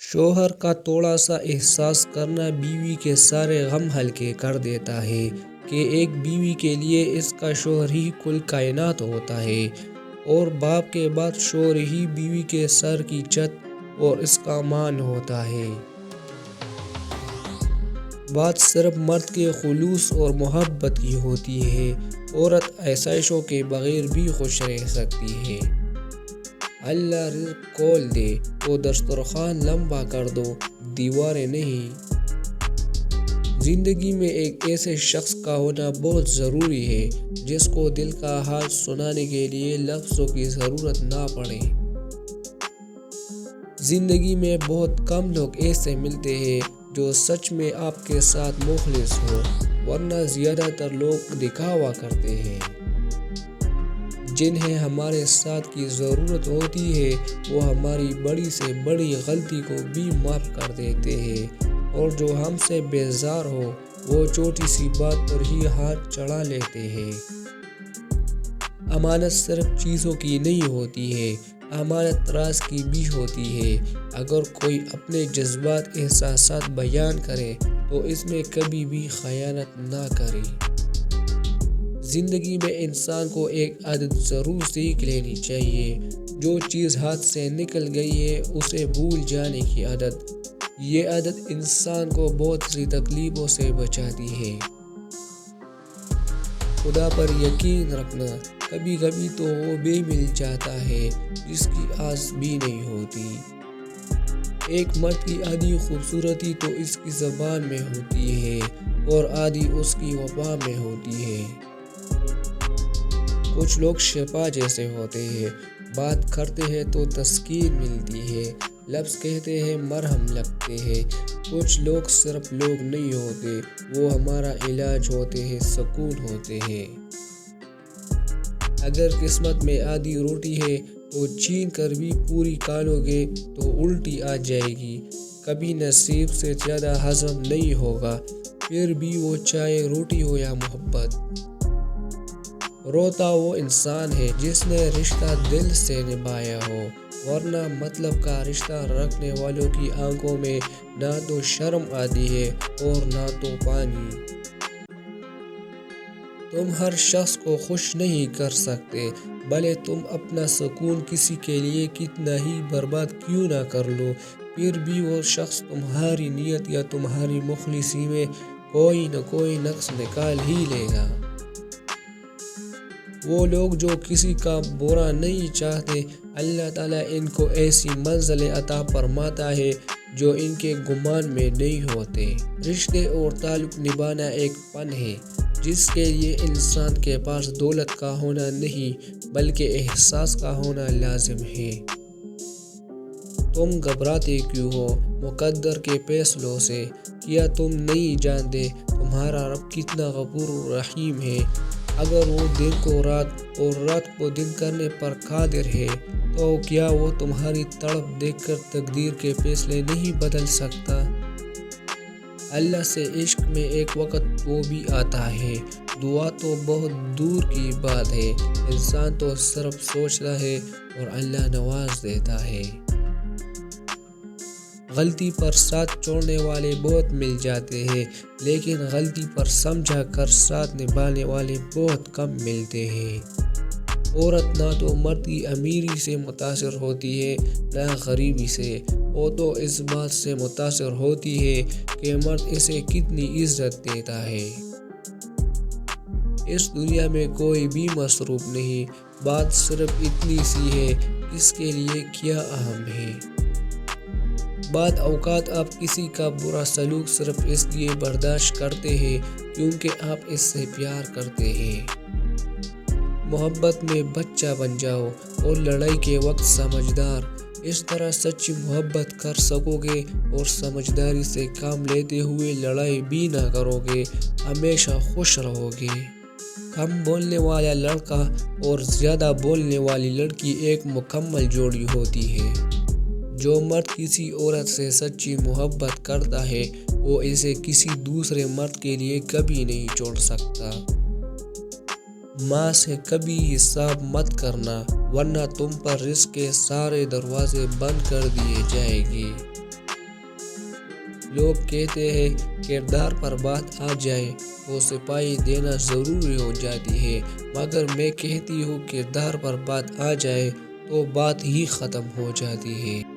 شوہر کا تھوڑا سا احساس کرنا بیوی کے سارے غم ہلکے کر دیتا ہے کہ ایک بیوی کے لیے اس کا شوہر ہی کل کائنات ہوتا ہے، اور باپ کے بعد شوہر ہی بیوی کے سر کی چھت اور اس کا مان ہوتا ہے۔ بات صرف مرد کے خلوص اور محبت کی ہوتی ہے، عورت آسائشوں کے بغیر بھی خوش رہ سکتی ہے۔ اللہ رزق کھول دے تو دسترخوان لمبا کر دو، دیواریں نہیں۔ زندگی میں ایک ایسے شخص کا ہونا بہت ضروری ہے جس کو دل کا حال سنانے کے لیے لفظوں کی ضرورت نہ پڑے۔ زندگی میں بہت کم لوگ ایسے ملتے ہیں جو سچ میں آپ کے ساتھ مخلص ہو، ورنہ زیادہ تر لوگ دکھاوا کرتے ہیں۔ جنہیں ہمارے ساتھ کی ضرورت ہوتی ہے وہ ہماری بڑی سے بڑی غلطی کو بھی معاف کر دیتے ہیں، اور جو ہم سے بیزار ہو وہ چھوٹی سی بات پر ہی ہاتھ چڑھا لیتے ہیں۔ امانت صرف چیزوں کی نہیں ہوتی ہے، امانت راز کی بھی ہوتی ہے۔ اگر کوئی اپنے جذبات احساسات بیان کرے تو اس میں کبھی بھی خیانت نہ کرے۔ زندگی میں انسان کو ایک عادت ضرور سیکھ لینی چاہیے، جو چیز ہاتھ سے نکل گئی ہے اسے بھول جانے کی عادت۔ یہ عادت انسان کو بہت سی تکلیفوں سے بچاتی ہے۔ خدا پر یقین رکھنا، کبھی کبھی تو وہ بھی مل جاتا ہے جس کی آس بھی نہیں ہوتی۔ ایک مرد کی آدھی خوبصورتی تو اس کی زبان میں ہوتی ہے اور آدھی اس کی وفا میں ہوتی ہے۔ کچھ لوگ شفا جیسے ہوتے ہیں، بات کرتے ہیں تو تسکین ملتی ہے، لفظ کہتے ہیں مرہم لگتے ہیں۔ کچھ لوگ صرف لوگ نہیں ہوتے، وہ ہمارا علاج ہوتے ہیں، سکون ہوتے ہیں۔ اگر قسمت میں آدھی روٹی ہے تو چھین کر بھی پوری کھالو گے تو الٹی آ جائے گی۔ کبھی نصیب سے زیادہ ہضم نہیں ہوگا، پھر بھی وہ چاہے روٹی ہو یا محبت۔ روتا وہ انسان ہے جس نے رشتہ دل سے نبھایا ہو، ورنہ مطلب کا رشتہ رکھنے والوں کی آنکھوں میں نہ تو شرم آتی ہے اور نہ تو پانی۔ تم ہر شخص کو خوش نہیں کر سکتے، بھلے تم اپنا سکون کسی کے لیے کتنا ہی برباد کیوں نہ کر لو، پھر بھی وہ شخص تمہاری نیت یا تمہاری مخلصی میں کوئی نہ کوئی نقص نکال ہی لے گا۔ وہ لوگ جو کسی کا برا نہیں چاہتے، اللہ تعالیٰ ان کو ایسی منزلیں عطا فرماتا ہے جو ان کے گمان میں نہیں ہوتے۔ رشتے اور تعلق نبھانا ایک فن ہے جس کے لیے انسان کے پاس دولت کا ہونا نہیں بلکہ احساس کا ہونا لازم ہے۔ تم گھبراتے کیوں ہو مقدر کے فیصلوں سے؟ کیا تم نہیں جانتے تمہارا رب کتنا غفور رحیم ہے؟ اگر وہ دن کو رات اور رات کو دن کرنے پر قادر ہے تو کیا وہ تمہاری تڑپ دیکھ کر تقدیر کے فیصلے نہیں بدل سکتا؟ اللہ سے عشق میں ایک وقت وہ بھی آتا ہے، دعا تو بہت دور کی بات ہے، انسان تو صرف سوچتا ہے اور اللہ نواز دیتا ہے۔ غلطی پر ساتھ چھوڑنے والے بہت مل جاتے ہیں، لیکن غلطی پر سمجھا کر ساتھ نبھانے والے بہت کم ملتے ہیں۔ عورت نہ تو مرد کی امیری سے متاثر ہوتی ہے نہ غریبی سے، وہ تو اس بات سے متاثر ہوتی ہے کہ مرد اسے کتنی عزت دیتا ہے۔ اس دنیا میں کوئی بھی مصروف نہیں، بات صرف اتنی سی ہے، کس کے لیے کیا اہم ہے۔ بعض اوقات آپ کسی کا برا سلوک صرف اس لیے برداشت کرتے ہیں کیونکہ آپ اس سے پیار کرتے ہیں۔ محبت میں بچہ بن جاؤ اور لڑائی کے وقت سمجھدار، اس طرح سچی محبت کر سکو گے اور سمجھداری سے کام لیتے ہوئے لڑائی بھی نہ کرو گے، ہمیشہ خوش رہو گے۔ کم بولنے والا لڑکا اور زیادہ بولنے والی لڑکی ایک مکمل جوڑی ہوتی ہے۔ جو مرد کسی عورت سے سچی محبت کرتا ہے وہ اسے کسی دوسرے مرد کے لیے کبھی نہیں چھوڑ سکتا۔ ماں سے کبھی حساب مت کرنا ورنہ تم پر رزق کے سارے دروازے بند کر دیے جائیں گے۔ لوگ کہتے ہیں کردار پر بات آ جائے تو صفائی دینا ضروری ہو جاتی ہے، مگر میں کہتی ہوں کردار پر بات آ جائے تو بات ہی ختم ہو جاتی ہے۔